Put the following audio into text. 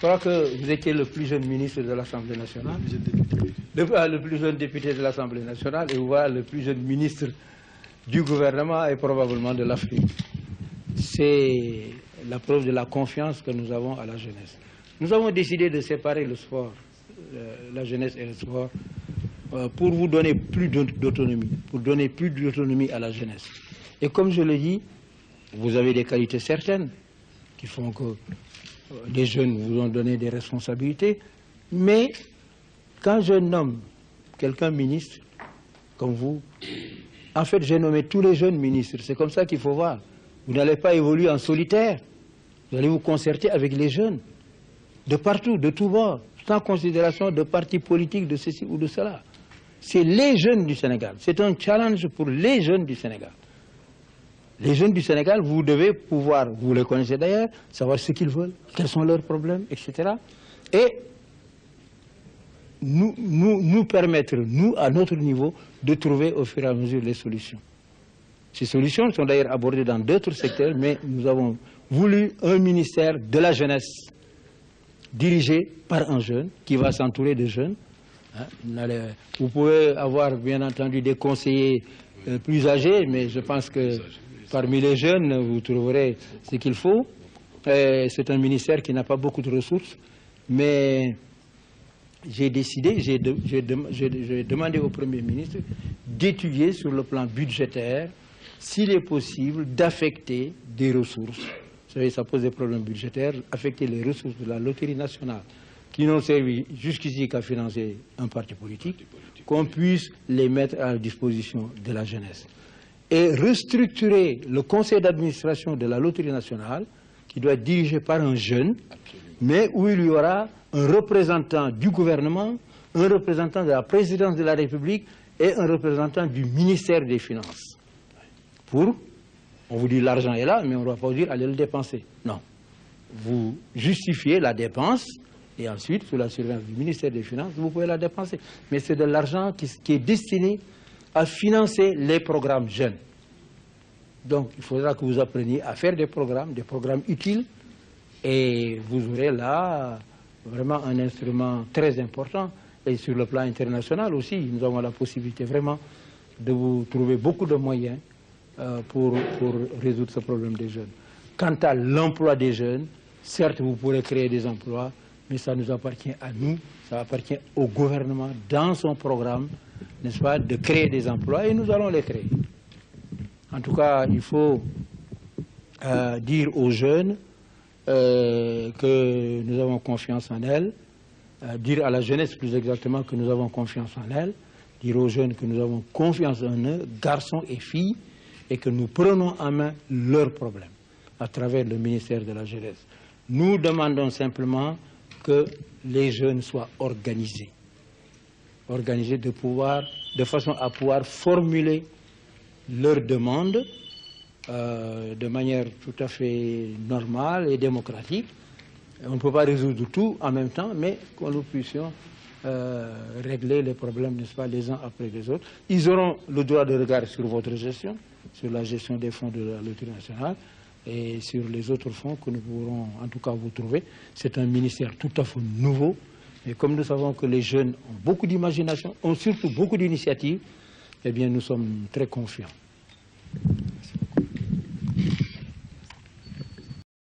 crois que vous étiez le plus jeune ministre de l'Assemblée nationale, le plus jeune député de l'Assemblée nationale, et vous voilà le plus jeune ministre du gouvernement et probablement de l'Afrique. C'est la preuve de la confiance que nous avons à la jeunesse. Nous avons décidé de séparer le sport, la jeunesse et le sport, pour vous donner plus d'autonomie, pour donner plus d'autonomie à la jeunesse. Et comme je le dis, vous avez des qualités certaines qui font que les jeunes vous ont donné des responsabilités, mais quand je nomme quelqu'un ministre, comme vous, en fait j'ai nommé tous les jeunes ministres, c'est comme ça qu'il faut voir. Vous n'allez pas évoluer en solitaire, vous allez vous concerter avec les jeunes, de partout, de tous bords, sans considération de partis politiques, de ceci ou de cela. C'est les jeunes du Sénégal, c'est un challenge pour les jeunes du Sénégal. Les jeunes du Sénégal, vous devez pouvoir, vous les connaissez d'ailleurs, savoir ce qu'ils veulent, quels sont leurs problèmes, etc. Et nous permettre, nous, à notre niveau, de trouver au fur et à mesure les solutions. Ces solutions sont d'ailleurs abordées dans d'autres secteurs, mais nous avons voulu un ministère de la jeunesse dirigé par un jeune qui va s'entourer de jeunes. Vous pouvez avoir bien entendu des conseillers plus âgés, mais je pense que parmi les jeunes, vous trouverez ce qu'il faut. C'est un ministère qui n'a pas beaucoup de ressources, mais j'ai décidé, j'ai demandé au Premier ministre d'étudier sur le plan budgétaire s'il est possible d'affecter des ressources. Vous savez, ça pose des problèmes budgétaires, affecter les ressources de la loterie nationale qui n'ont servi jusqu'ici qu'à financer un parti politique, qu'on puisse les mettre à la disposition de la jeunesse. Et restructurer le conseil d'administration de la loterie nationale, qui doit être dirigé par un jeune, mais où il y aura un représentant du gouvernement, un représentant de la présidence de la République et un représentant du ministère des Finances. On vous dit l'argent est là, mais on ne doit pas vous dire allez le dépenser. Non. Vous justifiez la dépense et ensuite, sous la surveillance du ministère des Finances, vous pouvez la dépenser. Mais c'est de l'argent qui est destiné à financer les programmes jeunes. Donc, il faudra que vous appreniez à faire des programmes utiles, et vous aurez là vraiment un instrument très important. Et sur le plan international aussi, nous avons la possibilité vraiment de vous trouver beaucoup de moyens pour résoudre ce problème des jeunes. Quant à l'emploi des jeunes, certes, vous pourrez créer des emplois, mais ça nous appartient à nous, ça appartient au gouvernement dans son programme, n'est-ce pas, de créer des emplois, et nous allons les créer. En tout cas, il faut dire aux jeunes que nous avons confiance en elles, dire à la jeunesse plus exactement que nous avons confiance en elles, dire aux jeunes que nous avons confiance en eux, garçons et filles, et que nous prenons en main leurs problèmes à travers le ministère de la Jeunesse. Nous demandons simplement que les jeunes soient organisés de façon à pouvoir formuler leurs demandes de manière tout à fait normale et démocratique. On ne peut pas résoudre tout en même temps, mais que nous puissions régler les problèmes, n'est-ce pas, les uns après les autres. Ils auront le droit de regard sur votre gestion, sur la gestion des fonds de la loterie nationale et sur les autres fonds que nous pourrons en tout cas vous trouver. C'est un ministère tout à fait nouveau, et comme nous savons que les jeunes ont beaucoup d'imagination, ont surtout beaucoup d'initiatives, eh bien nous sommes très confiants.